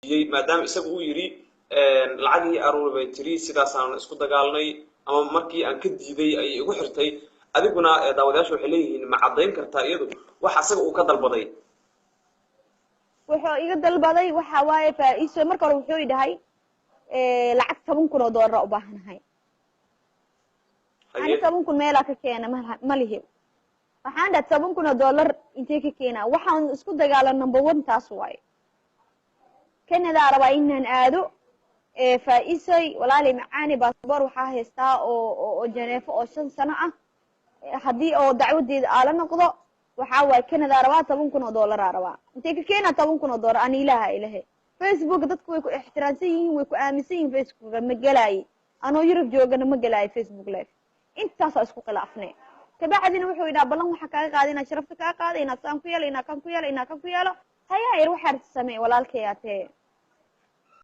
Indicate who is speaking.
Speaker 1: maadaama isagu uu yiri lacagii aruur bay tiri sidaasaan isku dagaalnay ama markii aan ka diiday ay igu xirtay adiguna daawadayaashu waxay leeyihiin ma cadayn kartaa iyadu waxa asaga uu ka dalbaday
Speaker 2: wuxuu iga dalbaday waxa waaye faa'iiso marka hore wuxuu idhahay lacag 10,000 dollar u baahanahay ani 10,000 meela ka keena ma lihi waxaan dhahay 10,000 dollar intee ka keena waxaan isku dagaalan number 1 taas waaye Canada rabaa inaan aado faa'iisay walaali macaani baasaboor waxa haystaa oo Geneva oo 5 sano ah hadii oo dacwadeeda aala noqdo waxa way Canada rabaa 10,000 dollar rabaa intee ka keena 10,000 dollar aan ilaahay Facebook dadku way ku ixtiraamsan yihiin way ku aaminsan yihiin Facebook ma galay anoo Europe joogana ma galay Facebook live intaas isku khilaafnay tabacadina wuxuu idhaa balan waxa kaaga qaadina sharafta kaaga qaadina saan ku yeelina kan ku yeelina kan ku yeelo haya waxa samee walaalkay aatee